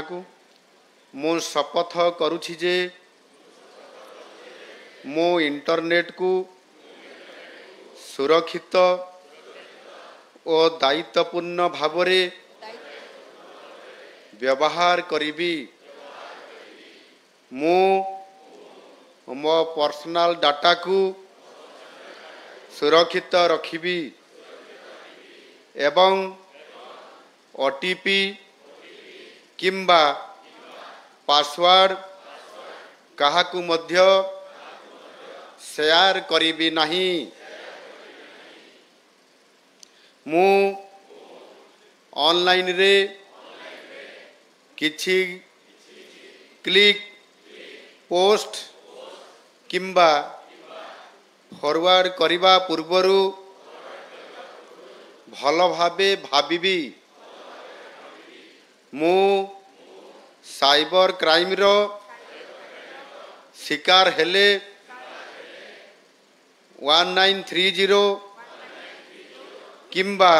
को मु शपथ करुछि जे मो इंटरनेट को सुरक्षित और दायित्वपूर्ण भावरे व्यवहार करिबी। मु मो पर्सनल डाटा को सुरक्षित रखिबी एवं ओटीपी किंबा पासवर्ड काहाकू मध्य शेयर करिबी नहीं। मु ऑनलाइन रे किछि क्लिक पोस्ट किंबा फॉरवर्ड करिबा पूर्वरु भल भावे भाबिबी। मु साइबर क्राइम रो शिकार हेले 1930 किंबा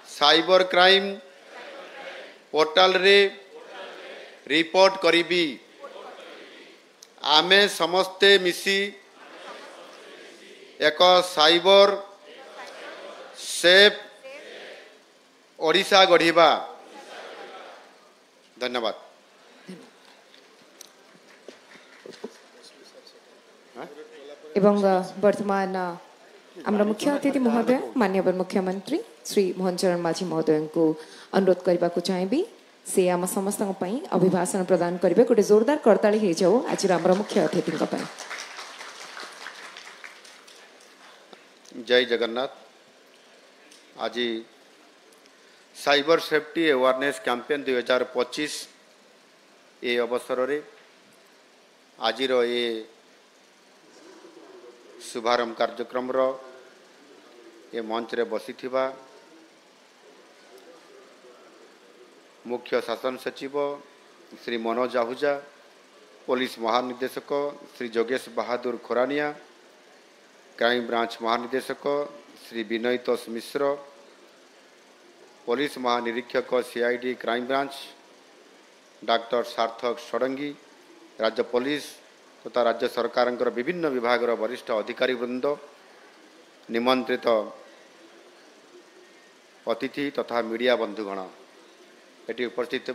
साइबर क्राइम पोर्टल रे रिपोर्ट करिबी। आमे समस्ते मिसी एक साइबर सेफ ओडिशा गढ़िबा। धन्यवाद। एवं वर्तमान आमर मुख्य अतिथि महोदय माननीय मुख्यमंत्री श्री मोहन चरण माझी महोदय को अनुरोध करने को चाहिए से आम समस्त अभिभाषण प्रदान करेंगे। गोटे जोरदार करताली हो जाओ आज आमर मुख्य अतिथि। जय जगन्नाथ। आज साइबर सेफ्टी अवेयरनेस कैंपेन 2025 ये अवसर रे आज ये शुभारंभ कार्यक्रम रो ये मंच रे बसी थिबा मुख्य शासन सचिव श्री मनोज आहूजा, पुलिस महानिदेशक श्री जोगेश बहादुर खोरानिया, क्राइम ब्रांच महानिदेशक श्री विनयतोष मिश्र, पुलिस महानिरीक्षक सीआईडी क्राइम ब्रांच डॉक्टर सार्थक षडंगी, राज्य पुलिस तथा राज्य सरकार विभिन्न विभाग वरिष्ठ अधिकारी वृंद, निमंत्रित अतिथि तथा मीडिया बंधुगण, एटी उपस्थित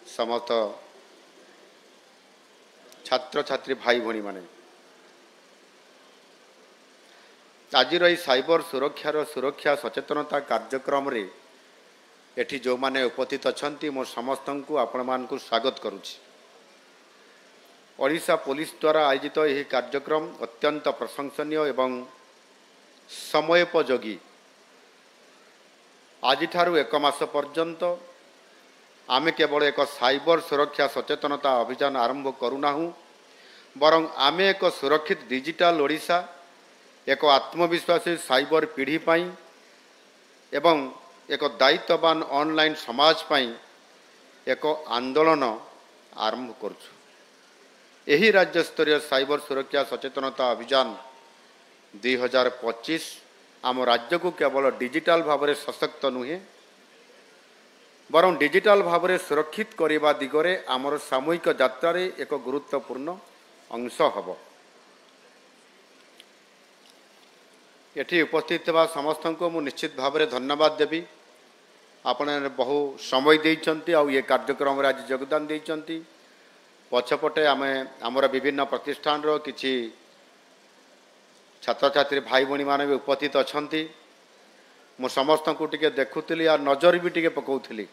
समस्त छात्र छात्री भाई भणी माने आज साइबर सुरक्षा सचेतनता कार्यक्रम रे एठी जो माने उपस्थित अछंती मो समस्त को आपण मान को स्वागत करूछि। ओडिशा पुलिस द्वारा आयोजित यह कार्यक्रम अत्यंत प्रशंसनीय एवं समयोपयोगी। आज ठारू एक मास पर्यंत आमे केवल एक साइबर सुरक्षा सचेतनता अभियान आरंभ करूनाहु बरं आमे एक सुरक्षित डिजिटल ओडिशा, एक आत्मविश्वासी साइबर पीढ़ी पाई एवं एक दायित्ववान ऑनलाइन समाज पाई एक आंदोलन आरंभ करूछु। यही राज्य स्तरीय साइबर सुरक्षा सचेतनता अभियान 2025 आम राज्य को केवल डिजिटल भाव में सशक्त नुहे बरं डिजिटल भाव में सुरक्षित करने दिगरे आमर सामूहिक यात्रा एक गुरुत्वपूर्ण अंश हब। एठी उपस्थित समस्त को मु निश्चित भाव में धन्यवाद देवी। आपने बहु समय देइचंती आ ये कार्यक्रम आज योगदान देइचंती। पछपटे आमर विभिन्न प्रतिष्ठान रो किछि छात्र छात्री भाई भणी माने भी उपस्थित अछंती। मु समस्त को टिके देखुतली आ नजर भी टिके पकाउथली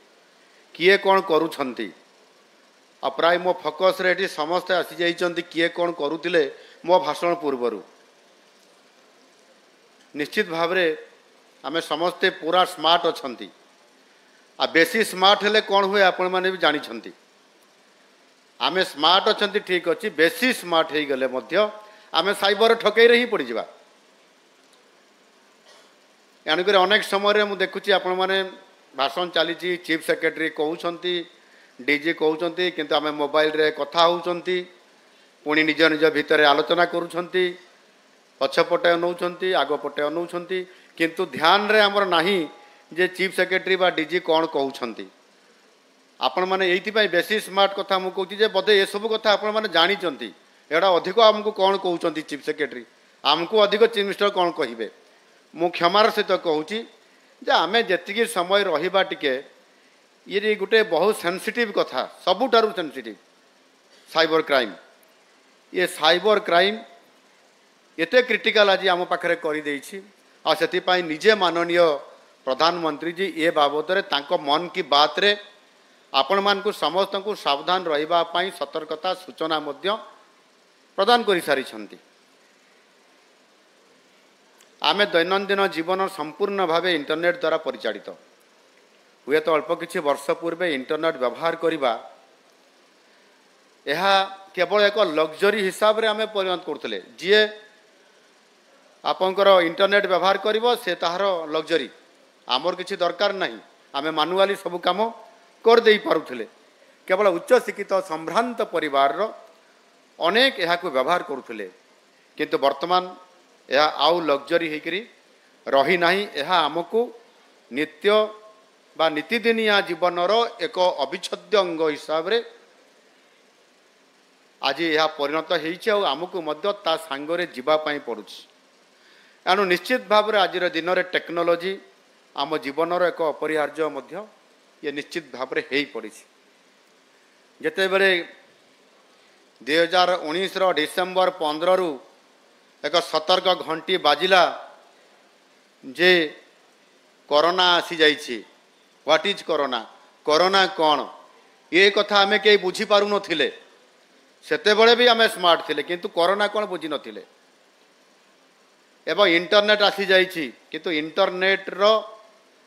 किए कौन करूछंती। आ प्राय मो फोकस रे एठी समस्त आसी जाइचंती किए कौन करूतिले मो भाषण पूर्वरु। निश्चित भाव रे आमे समस्ते पूरा स्मार्ट अछंती। आ बेसी स्मार्ट हेले कौन हुए आपण माने भी जानी छंती। आमे स्मार्ट अछंती ठीक अछि, बेसी स्मार्ट हे गले मध्य आमे साइबर ठकई रे ही पड़ी जिबा। यानी अनेक समय मु देखुची आपण माने भाषण चली चीफ सेक्रेटरी कहउछंती, डीजी कहउछंती, किंतु आमे मोबाइल रे कथा होउछंती, पुणी निज निज भितर आलोचना करूछंती, पछपटे अनौछंती, आगपटे अनौछंती, किंतु ध्यान रे हमर नाही जे चीफ सेक्रेटरी बा डीजी कौन कहउछंती। आपण मैंने ये बेसी स्मार्ट कथा मुझे कहूँ बोधे ये सब कथा आपण मैंने जानी एटा अधिक आमको कौन कहते चीफ सेक्रेटरी आमको अधिक चीफ मिनिस्टर कौन कहे मु क्षमार सहित कहूँ आम जी समय रहा टिके ये गोटे बहुत सेंसिटिव कथा सबुठारु सेंसिटिव साइबर क्राइम ये साइबर क्राइम एते क्रिटिकल आज आम पाखे करदेछि आ सेतिपाई निजे माननीय प्रधानमंत्री जी ये बाबद मन की बात रे आपण मानकु समस्त को सावधान रहिबा पाई सतर्कता सूचना मध्य प्रदान कर सारी आमे दैनंदिन जीवन संपूर्ण भावे इंटरनेट द्वारा परिचालित हुए तो अल्प किछि वर्ष पूर्वे इंटरनेट व्यवहार करबा यह केवल एक लग्जरी हिसाब रे आमे परिणत करथले जे आपनकर इंटरनेट व्यवहार करिवो से ताहार लग्जरी आमर किछि दरकार नहीं आमे मानुआली सब काम कर दे पारुथले केवल उच्च शिक्षित संभ्रांत परिवार रो अनेक यह व्यवहार करुथले किंतु वर्तमान यह आउ लग्जरी होकरी रही नाही यह आमको नित्य बा नीतिदिनिया जीवनर एक अविच्छेद्य अंग हिसाब रे आज यह परिणत होइछि आ आमको मध्य ता सांगरे जीवा पई पड़ुछि एणु निश्चित भाव रे आज दिन रे टेक्नोलोजी आम जीवनर एक अपरिहार्य मध्य ये निश्चित भाव रे हेई पड़िछि जेते बेले 2019 डिसेम्बर 15 रु एक सतर्क घंटी बाजिला जे कोरोना आसी जाइछि व्हाट इज कोरोना कोरोना कौन ये कथा आमे के बुझी पारु नथिले सेते बेले भी आमे स्मार्ट थिले किंतु कोरोना कौन बुझी नथिले एवं इंटरनेट आसी जाइछि किंतु इंटरनेट रो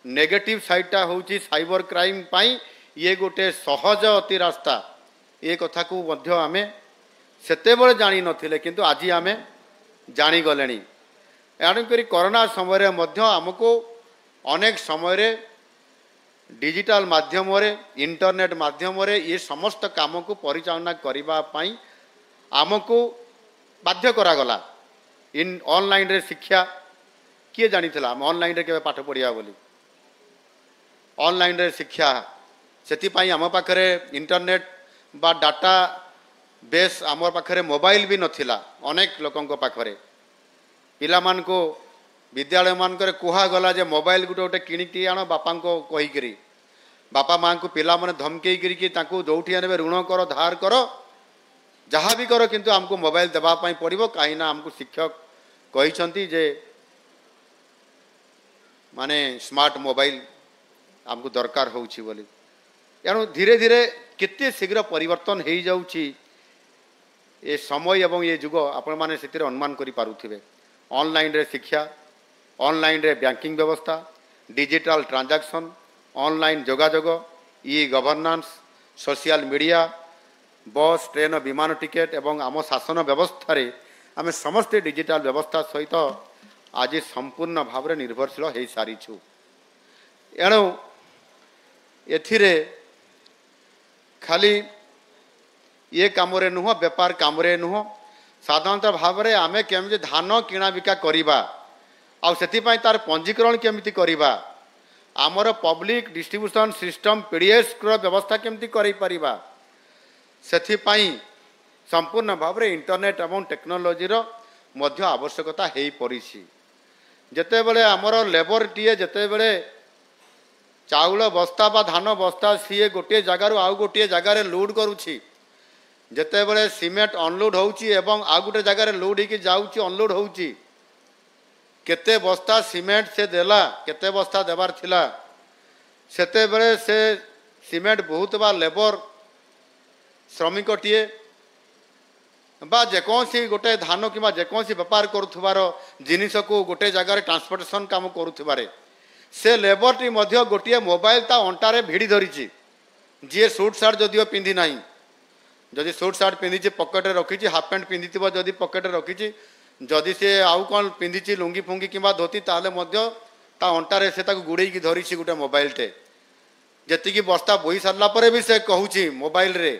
नेगेटिव साइडटा होउछि साइबर क्राइम पाई ये गोटे सहज अति रास्ता ये कथा को मध्य आमे सेते बेले जानी नथिले किंतु आज आमे जानी गलेनी एणुकरी कोरोना समय मध्य आमको अनेक समय डिजिटल माध्यम रे इंटरनेट माध्यम रे ये समस्त काम को परिचालना करबा पाई आमको बाध्य करागला इन ऑनलाइन रे शिक्षा किए जानी थिला ऑनलाइन रे के पाठ पढ़िया बोली ऑनलाइन रे शिक्षा सेति पाई आम पाखरे इंटरनेट बा डाटा बेस आम पाखरे मोबाइल भी नथिला अनेक लोकंक पाखरे पिला मान को विद्यालय मान करे कुहा गला जे मोबाइल गुटे गोटे किणिकी आण बापा को कहीकरी बापा माँ को पिला माने धमकई करी तांको जोठी आने ऋण कर धार कर जहाँ भी कर किंतु हमको मोबाइल देवा पाई पड़िबो काहे ना हमको शिक्षक कहिसंती जे माने स्मार्ट मोबाइल हमको दरकार होउछि बोली एणु धीरे धीरे केते शीघ्र परिवर्तन हो जाउछि ये समय एवं ये जुग आपण माने सेतिर अनुमान करि पारुथिबे ऑनलाइन रे शिक्षा ऑनलाइन रे बैंकिंग व्यवस्था डिजिटल ट्रांजैक्शन ऑनलाइन जोगाजोग e governance social media bus train विमान टिकेट एवं आम शासन व्यवस्था रे आमे समस्त डिजिटल व्यवस्था सहित आज संपूर्ण भाव रे निर्भरशील हो सारीछु एणु एथिरे खाली ये काम रे नुह व्यापार काम रे नुह साधारणतः भाव रे आमे केमि धान किणा बिका करिबा आ सेति पई तार पंजीकरण केमिति करिबा आमर पब्लिक डिस्ट्रीब्यूशन सिस्टम पीडीएस रो व्यवस्था केमिति करि परिबा सेति पई संपूर्ण भाव रे इंटरनेट एवं टेक्नोलोजी रो मध्य आवश्यकता हेई परिछि जेते बेले आमर लेबर टीए जेते बेले चाउल बस्ता बा धान बस्ता सीए गोटे जगार आउ गोटे जगार लोड करुछि जेते बेले सीमेंट अनलोड होउछि एवं आ गोटे जगार लोड होके जाउछि अनलोड होउछि केते बस्ता सीमेंट से देला केते बस्ता देबार थिला सेते बेले से सीमेंट बहुत बा लेबर श्रमिक टीए बा जेकोसी गोटे धान किबा जेकोसी व्यापार करुथबार जिनिस को गोटे जगार ट्रांसपोर्टेशन काम करुथबारे से लेबर टी मध्य गोटे मोबाइल ता अंटारे भिड़ी धरिछि जी सूट सार्ट जदिओ पिंधि नाही जदि सूट सार्ट पिंधि पकेट रखी हाफ पैंट पिंधि जदि पकेट रखी जदि से आउ कौन पिंधि लुंगी फुंगी कि धोती ताले मध्य ता अंटारे से गुड़े धरी गोटे मोबाइल टे जी बस्ता बोई सारा पर भी से कहूँ मोबाइल रे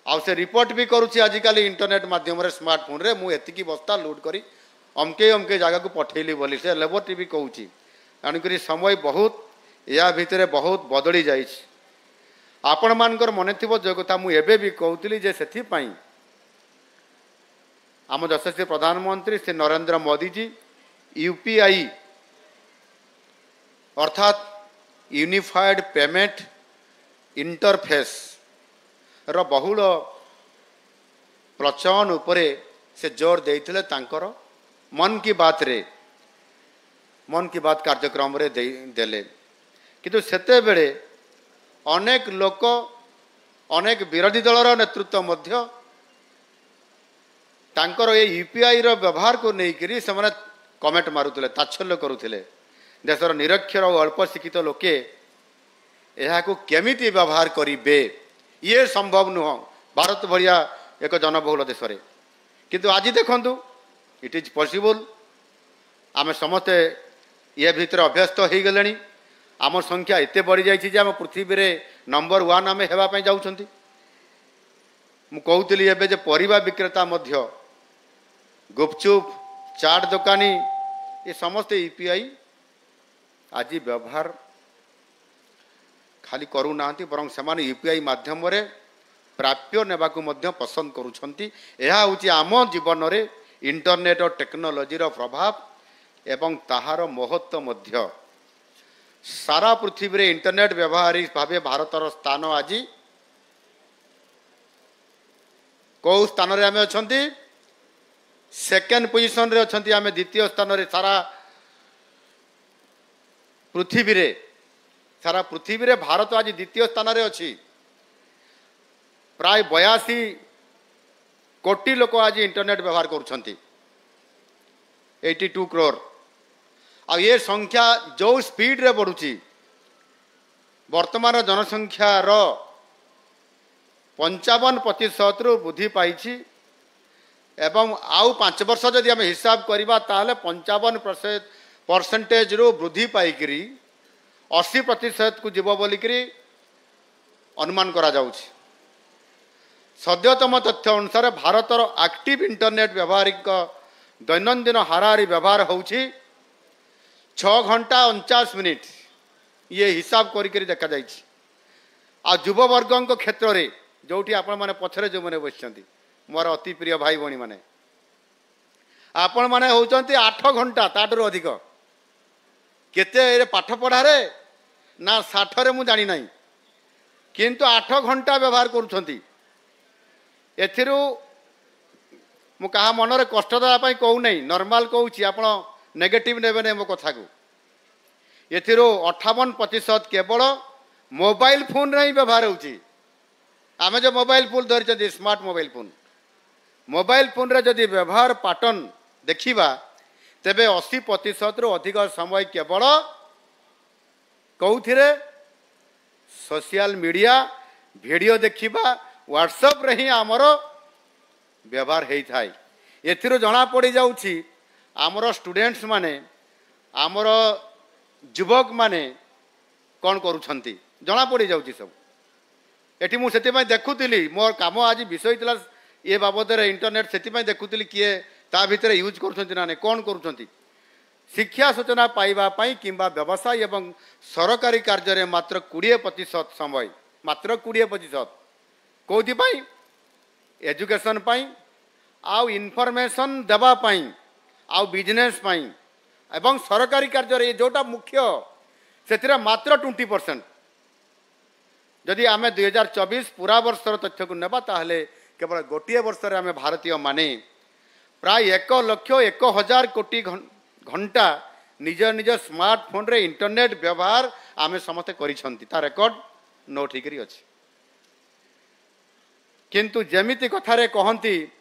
आउ से रिपोर्ट भी करुँची आजिकल इंटरनेट माध्यम रे स्मार्टफोन रे मु एतिकी बस्ता लोड करी अमके अमके जगह को पठेली बोली से लेबर टी भी कहूँ एणुक समय बहुत या भितर बहुत बदली जाइछि आपण मानकर मन थी जो कथा मुझे भी कहूली जे से आम यशस्वी प्रधानमंत्री श्री नरेंद्र मोदी जी यूपीआई अर्थात यूनिफाइड पेमेंट इंटरफेस रो बहुल प्रचलन उपरे से जोर देते तांकर मन की बात कार्यक्रम रे देले किंतु सेते बेले अनेक लोक अनेक विरोधी दलर नेतृत्व मध्य तांकर ये यूपीआई रो व्यवहार को लेकर से कमेंट मारुले ताच्छल्य करुले देशर निरक्षर और अल्प शिक्षित लोके यह केमिति व्यवहार करेंगे ये संभव नुह भारत भाया एक जनबहुल देश में किंतु आज देखु इट इज पॉसिबल आम समस्ते ये भितर अभ्यस्त हो गले आम संख्या एत बढ़ी जाइए आम पृथ्वी में नंबर 1 आम होगापी जाऊँ मुझे एवं परिवा विक्रेता मध्य गुपचुप चाट दुकानी ये समस्ते यूपीआई आज व्यवहार खाली करूना बरं से यूपीआई माध्यम प्राप्य नेबाकू मध्य पसंद करुछंती यह हूँ आम जीवन में इंटरनेट और टेक्नोलोजी प्रभाव एवं ताहार महत्व मध्य सारा पृथ्वी में इंटरनेट व्यवहारी भाव भारतर स्थान आज कौ स्थान रे आमे अछंती सेकेंड पोजिशन रे अछंती आमे द्वितीय स्थान रे सारा पृथ्वी रे भारत आज द्वितीय स्थान रे अछि प्राय 82 कोटी लोक आज इंटरनेट व्यवहार करुछंती 82 करोड़ आ ये संख्या जो स्पीड रे बढ़ुची वर्तमान जनसंख्या रो 55% रु वृद्धि पाई एवं आउ 5 वर्ष जदि आम हिसाब करवा ताहले 55% रु वृद्धि पाई 80% को जीव बोलिकी अनुमान करा जाउछि। सद्यतम तथ्य अनुसार भारतर एक्टिव इंटरनेट व्यवहारिक दैनंदिन हाराहारी व्यवहार होउछि 6 घंटा 49 मिनिट ये हिसाब करी देखा जाइछि। आ युववर्ग क्षेत्र में जोटी आपण माने पछरे जो मैंने बसचंती मोर अति प्रिय भाई भणी माने आपण माने होचंती 8 घंटा ताठू अधिक केते पाठ पढ़ारे ना 60 रे मु जानी नाही किंतु 8 घंटा व्यवहार करूछंती एथिरु मु कहा मनरे कष्ट देबा पई कहू नाही नॉर्मल कहूची आपण नेगेटिव नेबे नै मो कथा को एथिरु 58% केवल मोबाइल फोन रे व्यवहार होची। आमे जो मोबाइल फोन धरी स्मार्ट मोबाइल फोन रे जदि व्यवहार पैटर्न देखिबा तेबे 80% रु अधिक समय केवल कौथिरे सोशल मीडिया वीडियो देखिबा व्हाट्सएप रे ही आमर व्यवहार हेई थाई। एथिरु जणा पड़ी जाउछि आमर स्टूडेंट्स माने आमर युवक माने कौन करुछंती जणा पड़ी जाउछि सब एटी मु सेति देखुली मोर काम आज विषय थिला ये बाबद इंटरनेट से देखुली किए ता भितर यूज करुछंती ना कौन करुछंती शिक्षा सूचना पाइबापी किंबा व्यवसाय एवं सरकारी कार्य मात्र 20% समय मात्र 20% कौथिपाई एजुकेशन पाई आउ इनफॉरमेशन देवा पाई आउ बिजनेस पाई एवं सरकारी कार्य जोटा मुख्य से मात्र 20%। जदि आम 2024 पूरा वर्षर तथ्य को नेबा ताहले केवल गोटे वर्ष आम भारतीय माने प्राय 1,01,000 कोटी घंटा निज निज स्मार्टफोन रे इंटरनेट व्यवहार आम समस्ते करिसंती ता रेकर्ड नोट होकर अच्छी किंतु जेमिति कथारे कहती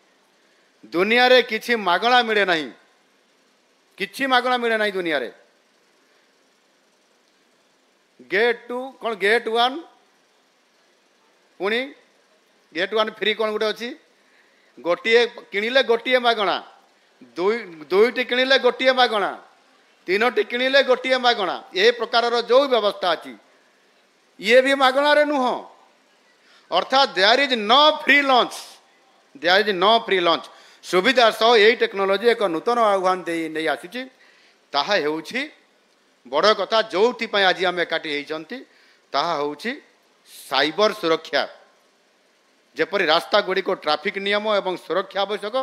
दुनिया रे किछि मागणा मिले नहीं किछि मागणा मिले नहीं दुनिया रे गेट 1 पुणी गेट 1 फ्री कौन गोटे अच्छी गोटे किणिले गोटे मागणा दुईटी किणिले गोटे मागणा 3टी किणिले गोटे मागणा ए प्रकार जो व्यवस्था अच्छी ये भी मागणा रे नुह अर्थात there is no free lunch सुविधा सह यही टेक्नोलोजी एक नूतन आह्वान नहीं आसी ताहा हेउछि बड़ कथा जो आज आम एकाठी होती ताहा होउछि साइबर सुरक्षा जेपरि रास्ता गुड़ी को ट्रैफिक नियम एवं सुरक्षा आवश्यक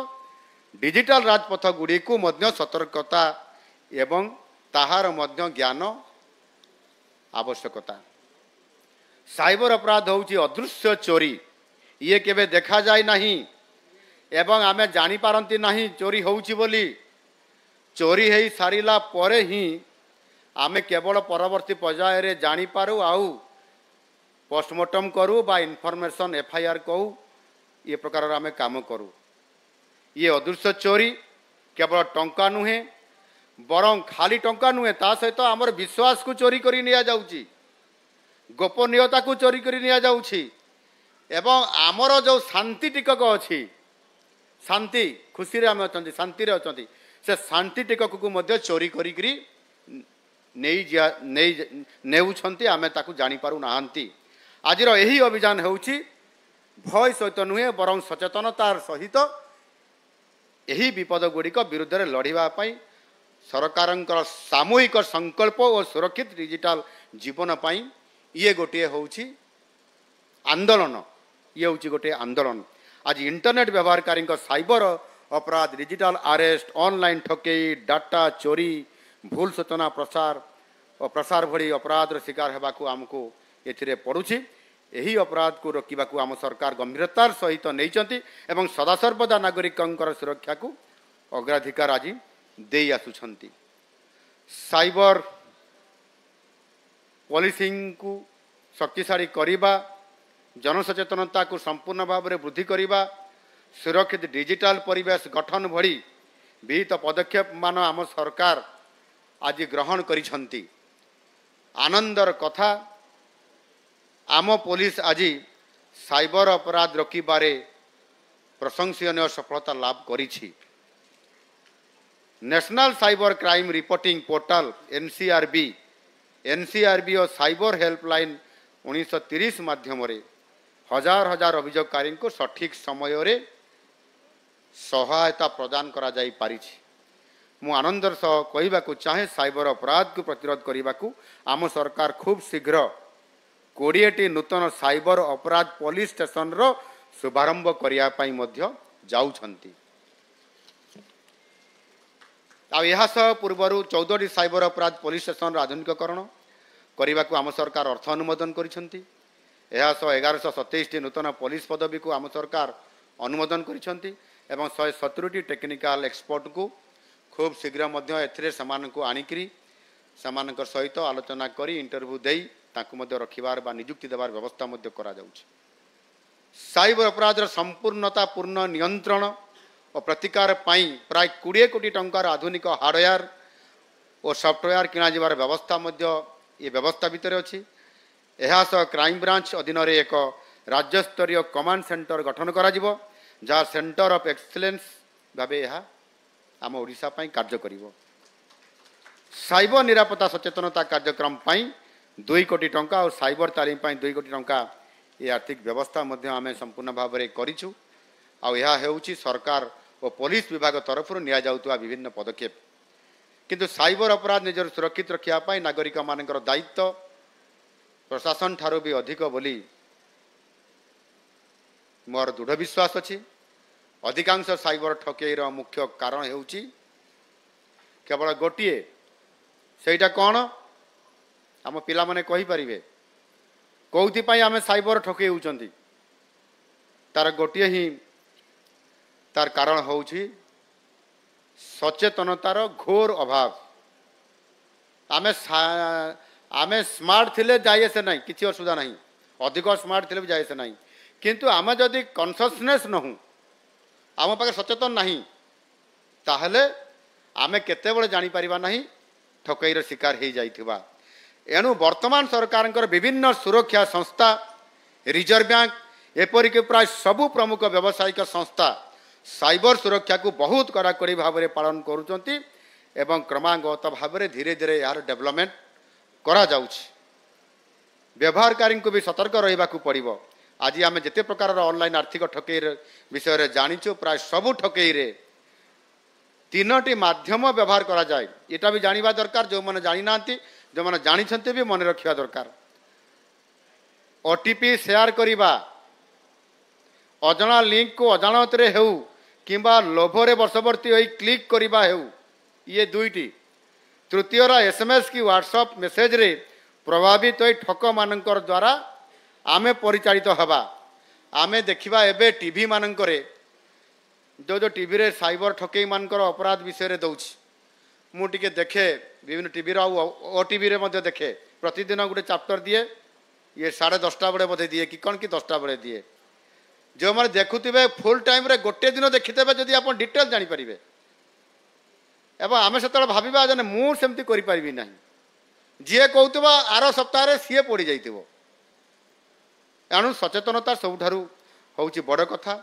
डिजिटल राजपथ गुड़ी को मध्य सतर्कता एवं ताहार मध्य ज्ञान आवश्यकता। साइबर अपराध होउची अदृश्य चोरी ये केबे देखा जाय नहीं एवं आमे जानी पारंती नहीं चोरी होउची बोली चोरी हेई सारिला परे ही आमे केवल परवर्ती पर्याय रे जानी पारू आउ पोस्टमार्टम करू बा इनफॉरमेशन एफआईआर कहू ये प्रकार आमे काम करू। ये अदृश्य चोरी केवल टंका नुहे बरं खाली टंका नुहे ता सहित आमर विश्वास को चोरी करी निया जाउची गोपनीयता को चोरी करी निया जाउची एवं आमर जो शांति टिकक अछि शांति खुशी रे आमे अछंती शांति रे अछंती से शांति टिकक को मध्य चोरी करी करी नेउछंती आमे ताकू जानी पारू नाहंती। आजिर यही अभियान होउची भय सहित नुहे बरं सचेतनतार सहित यही विपद गुड़िक विरुद्ध में लड़िबा पई सरकारंकर सामूहिक संकल्प और सुरक्षित डिजिटल जीवन पई ये गोटे होउची आंदोलन ये होउची गोटे आंदोलन। आज इंटरनेट व्यवहारकारी साइबर अपराध डिजिटल अरेस्ट ऑनलाइन ठकेई डाटा चोरी भूल सूचना प्रसार और प्रसार भली अपराध शिकार होगाकू आमको एथिरे पड़ुछि। यही अपराध को रोकवा को आम सरकार गंभीरतार सहित नहीं एवं सदासर्वदा नागरिकों सुरक्षा को अग्राधिकार आज दे आसुछंती। साइबर पॉलिसिंग को शक्तिशाली करिबा जनसचेतनता को संपूर्ण भाव में वृद्धि करिबा सुरक्षित डिजिटल परिवेश गठन भली विहित पदक्षेप मान आम सरकार आज ग्रहण करिछंती। आनंदर कथा आम पुलिस आज साइबर अपराध रोकबारे प्रशंसनीय सफलता लाभ करिछि। National cyber crime reporting portal NCRB और साइबर हेल्पलाइन 1930 माध्यम हजार हजार अभियोगकारी को सठिक समय रे सहायता प्रदान करा जाई पारिछि। मु आनंदर सह कहबाकू चाहे साइबर अपराध को प्रतिरोध करने आम सरकार खूब शीघ्र 20टी नूतन साइबर अपराध पुलिस स्टेशन रो शुभारंभ करने जाउछंती। पूर्वर 14टी साइबर अपराध पुलिस स्टेशन आधुनिकीकरण करने को आम सरकार अर्थ अनुमोदन करिसेंती। 1127टी नूतन पुलिस पदवी को आम सरकार अनुमोदन करिसेंती एवं 170टी टेक्निकल एक्सपर्ट को खूब शीघ्र एथिरे समानकु आनिकरी समानक सहित आलोचना करी इंटरव्यू देई ताकु मध्य रखिबार बा नियुक्ति देवार व्यवस्था मध्य करा जाउछि। साइबर अपराध संपूर्णता पूर्ण नियंत्रण और प्रतिकार पाई प्राय 20 कोटी टंकार आधुनिक हार्डवेयर और सॉफ्टवेयर किना जिबार व्यवस्था मध्य ये व्यवस्था भितर अछि। एहा सह क्राइम ब्रांच अधीन रे एक राज्य स्तरीय कमांड सेंटर गठन करा जिवो जहाँ सेंटर ऑफ एक्सीलेंस भाबे यह आम ओडिशा पई कार्य करिवो। साइबर निरापत्ता सचेतनता कार्यक्रम पई 2 कोटी टंका और साइबर तालीम पई 2 कोटी टंका ये आर्थिक व्यवस्था मध्य आम संपूर्ण भाव में करिछु। आ यह हेउछि सरकार और पुलिस विभाग तरफ निया जाउतवा विभिन्न पदक्षेप किंतु साइबर अपराध निजर सुरक्षित रखिया पई नागरिक मानकर दायित्व प्रशासन ठारो भी अधिक बोली मोर दृढ़ विश्वास अछि। अधिकांश साइबर ठकेईर मुख्य कारण हेउछि केवल गोटिए सेटा कौन आम पिला माने कहि परिबे कौथि पई आमे साइबर ठकेई होउचंती तार गोटिए ही तार कारण होउछि सचेतनतार घोर अभाव। आमे स्मार्ट थिले जाइए से नहीं किसी असुविधा नहीं अधिक स्मार्ट थिले भी जाइए से नहीं किंतु आमे जदि कॉन्शियसनेस नहु आम पाखे सचेतन नहीं ताहले आमे केतेबेले जानी परिबा नहीं ठकईर शिकार हो जाइथिबा। एणु वर्तमान सरकार विभिन्न सुरक्षा संस्था रिजर्व बैंक एपरिक प्राय सबु प्रमुख व्यावसायिक संस्था साइबर सुरक्षा को बहुत कड़ाकड़ी भाव में पालन करुचंती एवं क्रमागत भाव में धीरे धीरे यार डेवलपमेंट करा जाउछि। व्यवहारकारी को भी सतर्क रहिबा को पड़िबो। आज आम जिते प्रकार ऑनलाइन आर्थिक ठकेईर विषय रे जानिछु प्राय सबु ठकेईरे 3टी माध्यम व्यवहार करा जाए एटा भी जानिबा दरकार। जो माने जानि नांती जो माने जानिछन्ते भी मन रखिबा दरकार। ओटीपी शेयर करिबा अजणा लिंक को अजाणतरे हेउ किंबा लोभरे वर्षवर्ती होई क्लिक करिबा हेउ ये दुईटी तृतीय एसएमएस की व्हाट्सएप मेसेज रे प्रभावित होई ठक मानकर द्वारा आमे परिचालित हवा आमे देखिबा एबे टीवी मानकरे जो टीवी रे साइबर ठकेई मानकर अपराध विषय रे दउछि मु टिके देखे विभिन्न टीवी रो ओटीवी रे मध्ये देखे प्रतिदिन गोटे चैप्टर दिए ये 10:30 बड़े बोधे दिए कि कौन कि 10टा बड़े दिए जो मैंने देखुवे फुल टाइम रे गोटे दिन देखिथे जदि आप डिटेल जानीपारे एवं आम से भाविबा जे मुझे करी ना जी कहूब आर सप्ताह सी पड़ जा एणु सचेतनता सबुठारु हूँ बड़ कथा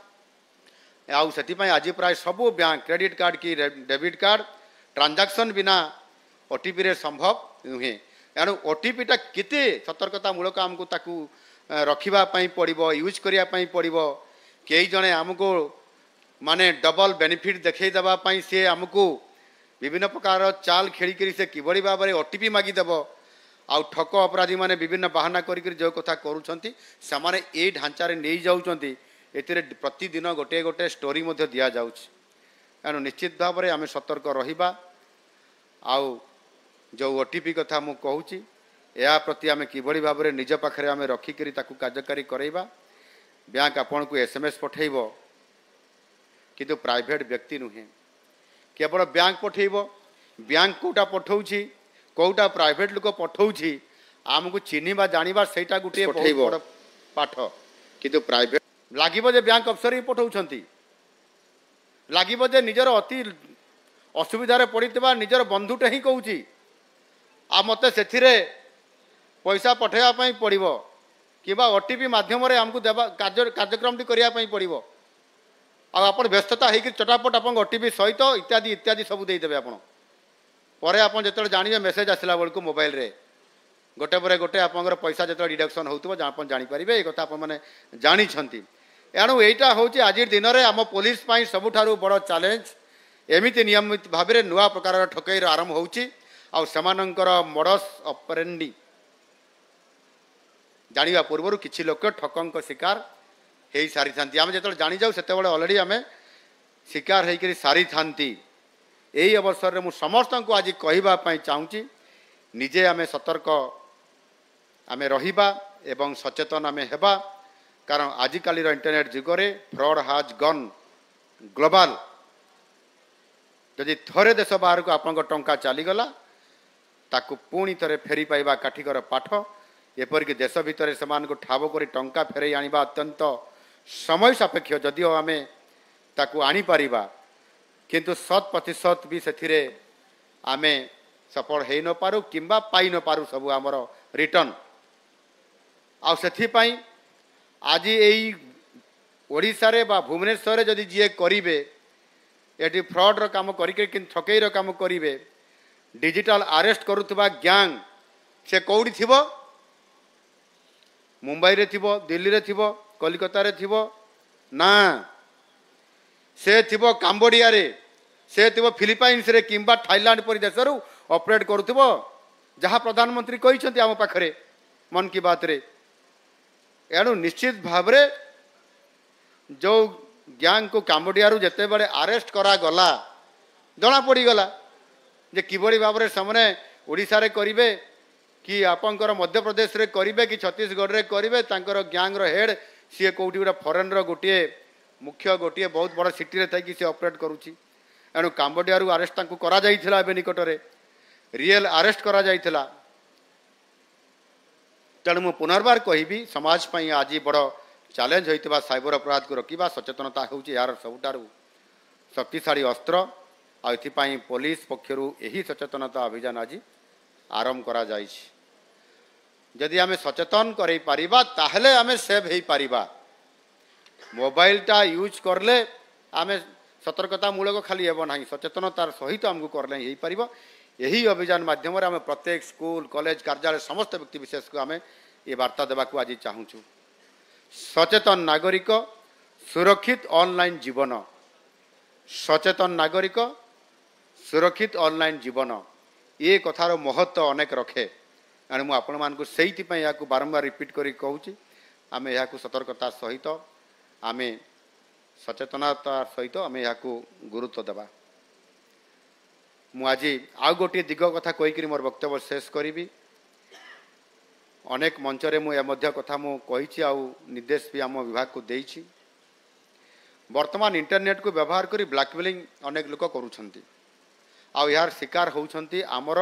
आउ से आज प्राय सबू बैंक क्रेडिट कार्ड की डेबिट कार्ड ट्रांजैक्शन बिना ओटीपी रे संभव नुहे एणु ओटीपी टा केते सतर्कतामूलक आमको ताकू रखापी पड़ो यूज करने पड़ो कई जने आमको माने डबल बेनिफिट देखईदेवाई सी आमको विभिन्न प्रकार चाल खेल से किभली भाव में ओटीपी मागिदेव आउ ठक अपराधी माने विभिन्न बहाना करी जो कथा करूछंती समाने ए ढांचारे नहीं जाउछंती एतिरे प्रतिदिन गोटे गोटे स्टोरी मध्य दिया जाउछ एणु निश्चित भाव में आम सतर्क रहिबा आउ जो ओटीपी कथा मु कहूची या प्रति आम किभली भाव में निज पाखरे आम रखिकी ताकू कार्यकारी करैबा बैंक आपन को एसएमएस पठेब किंतु प्राइवेट व्यक्ति नुहे केवल बैंक पठेब बैंक कोटा पठाऊँगी कौटा प्राइवेट लोक पठाऊँगी आमको चिन्हवा जानिबा सेटा गोटे बड़ पाठ किंतु प्राइवेट लागिबो जे बैंक अफसर ही पठाउछंती लागिबो जे निजर अति असुविधार पड़ितबा निजर बंधुटे ही कहूची आ मते सेथिरे पैसा पठेवा पई पड़िबो किबा ओटीपी माध्यम रे हमको देबा कार्यक्रम टी करिया पई पड़िबो आ आपण व्यस्तता हेकि चटापट आपण ओटीपी सहित इत्यादि इत्यादि सब दे देबे आपण परे आपण जेतले जानिबे मेसेज आसला बेलको मोबाइल रे गोटे पर गोटे आपंकर पैसा जो डिडक्शन होतबो आपण जानि परिबे ए कथा आपण माने जानि छंती एणु एटा होची आज दिन में आम पुलिस पाई सबुठारु बड़ चैलेंज एमिति नियमित भाव में नुआ प्रकार ठकईर आरंभ होची आ सेमानंकर मॉडस ऑपरेंडी जानिबा पूर्व किछि लोक ठकंक शिकार हो सारी था आम जो जानी जाऊ से अलरेडी आम शिकार होकर सारी था यही अवसर में समस्त को आज कहवाई चाहूँगी निजे आम सतर्क आम रहिबा एवं सचेतन आम हेबा कारण आजिकाली इंटरनेट जुगरे फ्रॉड हाज गन ग्लोबल जदि थरे देश बाहर को आपन टंका चलीगला ताकू पुणी थे फेरी पाइबा काठिकर पाठ एपरिक देश भितर से ठाब कर टंका फेरई आनिबा अत्यंत समय सापेक्ष जदिओ आम ताकू आनी पारिबा किंतु 100% भी से आम सफल हो न पारू किंबा पाई न पारू सब आमर रिटर्न आ से आज यही ओडिशा रे बा भुवनेश्वर रे जदि जी करिवे एटी फ्रॉड रो काम करिके कि ठकई रो काम करिवे डिजिटल अरेस्ट करुवा गैंग से कौड़ी थिबो मुंबई रे थिबो दिल्ली रे थिबो कलिकता रे थिबो ना से थिबो काम्बोडिया रे से थिबो फिलिपाइन्स रे किंबा थाईलैंड परि देशरु ऑपरेट करुथिबो जहाँ प्रधानमंत्री कहिसंती आम पाखरे मन की बात रे एणु निश्चित भाव रे जो गैंग को काम्बोडिया रु जते बड़े अरेस्ट करा गला जना पड़ी गला जे किबड़ी भाव रे सामने ओडिशा रे करिवे कि आपनकर मध्य प्रदेश रे करिवे कि छत्तीसगढ़ रे करिवे तांकर गैंग रो हेड सी कोठी गोटे फॉरेन रो गोटे मुख्य गोटे बहुत बड़ सिटी रे थाई कि सी ऑपरेट करूची एणु काम्बोडिया रु अरेस्ट तांको करा जाइथिला एबे निकट रे रियल अरेस्ट करा जाइथिला तेणु मु पुनर्बार कहबी समाज पई आज बड़ चैलेंज होइतबा साइबर अपराध को रोकिबा सचेतनता होउची यार सबुठारु शक्तिशाली अस्त्र आ एथिपाई पुलिस पक्षरु एही सचेतनता अभियान आज आरंभ करा जाइछि जदि आमे सचेतन करई पारिबा ताहले आमे सेव हेई पारिबा मोबाइल टा यूज करले आमे सतर्कता मूलक खाली हेबो नाही सचेतनतार सहित हमकु करले हेई पारिबो यही अभियान माध्यम आम प्रत्येक स्कूल कॉलेज कार्यालय समस्त व्यक्ति विशेष को आम ये वार्ता देवा आज चाहूँ सचेतन नागरिक सुरक्षित ऑनलाइन जीवन सचेतन नागरिक सुरक्षित ऑनलाइन जीवन ये कथार महत्व अनेक रखे एणु मुझे आपण मानक से बारंबार रिपीट करी कहूँ आम यहाँ सतर्कता सहित आम सचेतनता सहित आम यहाँ गुरुत्व देवा। मुझे आउ गोटे दिग कथा कहीकि मोर वक्तव्य शेष करी। अनेक मंचरे मुझे कथा मुझे आउ निर्देश भी आम विभाग को देइछि। वर्तमान इंटरनेट को व्यवहार करी ब्लैकमेलिंग अनेक लोक करुछंती। आउ यार शिकार होउछंती आमर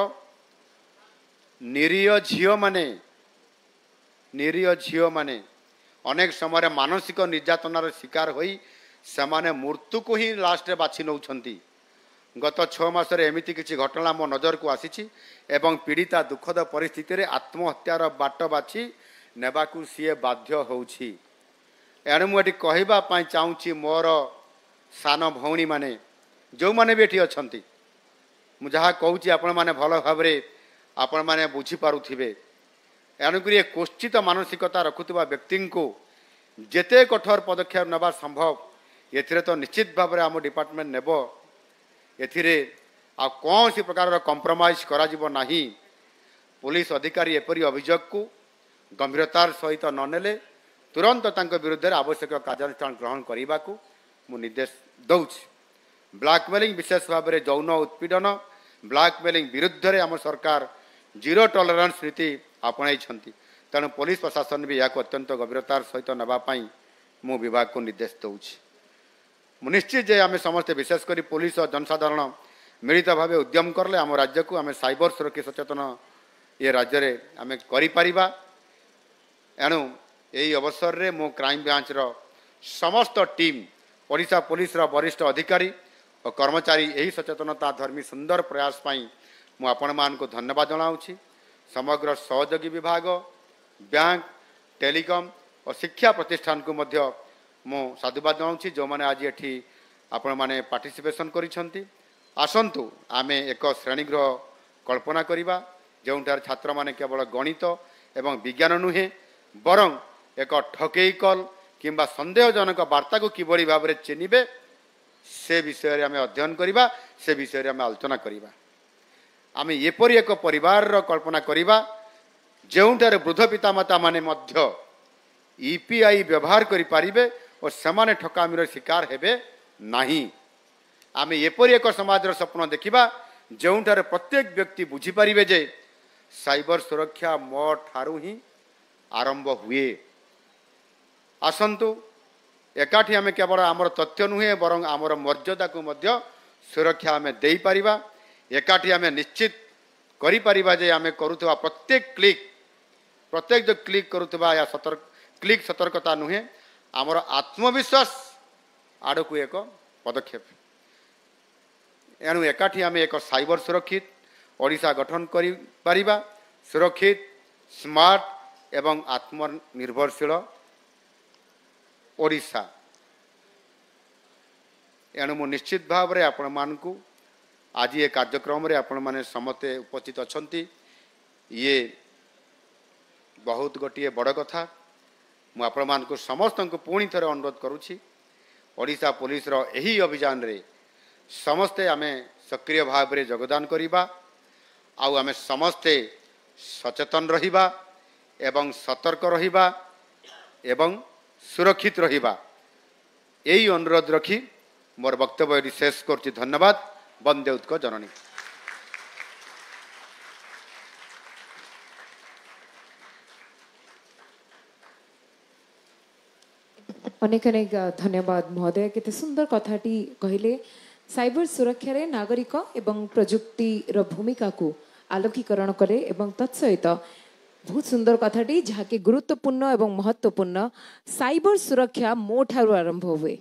निरीह झील माने अनेक समय मानसिक निर्यातनार शिकार होई सेमाने मृत्यु को ही लास्ट बाछि नौछंती। गत 6 मासरे एमिति किछि घटना मो नजर को आसीछि एवं पीड़िता दुखद परिस्थिति रे आत्महत्यार बाट बाछि नेबाकू सीए बाध्य होउछि। एणु मुझे कहवाई चाहूँगी मोर सान भौणी माने जो माने भी ये अच्छा मुझे कहूँ आपण मैंने भल भाव आपण मैंने बुझीपारे। एणुक कोश्चित मानसिकता रखुवा व्यक्ति को जेते कठोर पदक्षेप नवा संभव एथिरे तो निश्चित भाव में आम डिपार्टमेंट नेब। एथिरे आ कौन सी प्रकार कंप्रोमाइज करा नहीं। पुलिस अधिकारी एपरी अभियोग को गंभीरतार सहित ननेले तुरंत तांको विरुद्ध आवश्यक कार्यानुष्ठान ग्रहण करने को मु निर्देश दौछि। ब्लैकमेलिंग विशेष भाव में यौन उत्पीड़न ब्लैकमेलिंग विरुद्ध रे आम सरकार जीरो टॉलरेंस नीति आपणाई। तेणु पुलिस प्रशासन भी यहाँ अत्यंत गंभीरतार सहित नापी मु विभाग को निर्देश दौछि। निश्चित जे आम समस्ते विशेषकर पुलिस और जनसाधारण मिलित भाव उद्यम करले आम राज्य को आम साइबर सुरक्षा सचेतन ये राज्य में आम करिपारिबा। एणु यही अवसर रे मो क्राइम ब्रांच रो समस्त टीम ओडिशा पुलिस रो वरिष्ठ अधिकारी और कर्मचारी यही सचेतनता धर्मी सुंदर प्रयास पाई मु आपण मान को धन्यवाद जनाऊँगी। समग्र सहयोगी विभाग बैंक टेलीकॉम और शिक्षा प्रतिष्ठान को मध्य मु साधुवाद जनाऊँगी जो मैंने आज एठी आपण माने पार्टिसिपेशन करिसंती। आसंतु आमे एक श्रेणीगृह कल्पना करिबा जोंठार छात्र माने केवल गणित एवं विज्ञान नुहे बरं एक ठकेई कल किंबा संदेहजनक वार्ता को किभली भाव में चिन्हिबे से विषय रे आमे अध्ययन करिबा से विषय रे आमे आलोचना करिबा। आमे एपरि एक परिवार रो कल्पना करिबा जोंठार वृद्ध पितामाता माने मध्य ईपीआई व्यवहार करि पारिबे और समाने ठकामीर शिकार हेबे नाही। आमे एपरि एक समाजर स्वप्न देखिबा जोंठार प्रत्येक व्यक्ति बुझी पारिबे जे साइबर सुरक्षा मो ठारू ही आरंभ हुए। आसंतु एकाठी आमे केवल आमर तथ्य नुहे बरं आमर मर्यादा को मध्य सुरक्षा आमे देई पारिबा। एकाठी आमे निश्चित करि पारिबा जे आमे करूथबा प्रत्येक जो क्लिक करूथबा या क्लिक सतर्कता नुहे आमर आत्मविश्वास आड़ को एक पदक्षेप। एणु एकाठी आमे एक साइबर सुरक्षित ओडिशा गठन करि पारिबा। सुरक्षित स्मार्ट एवं आत्मनिर्भरशील ओडिशा। एणु मु निश्चित भाव में आपण मानकु आज ये कार्यक्रम रे आपण माने समते उपस्थित अछंती ये बहुत गोटे बड़ कथा। मु आपण मानकु समस्त को पुणी थरे अनुरोध करुछि ओडिशा पुलिस रो एही अभियान रे समस्ते आमे सक्रिय भाव में योगदान करिबा आउ आमे समस्ते सचेतन रहिबा एवं सतर्क रहिबा एवं सुरक्षित रहिबा यही अनुरोध रखी मोर वक्तव्य शेष करछि। धन्यवाद। वंदे उत्कल जननी। अनेक अनेक धन्यवाद महोदय। केते सुंदर कथाटी कहले साइबर सुरक्षा रे नागरिक एवं प्रजुक्ति रो भूमिका को आलोकीकरण करे एवं तत्सहित बहुत सुंदर कथाटी जहाँकि गुरुत्वपूर्ण एवं महत्वपूर्ण साइबर सुरक्षा मो ठारू आरंभ हुए।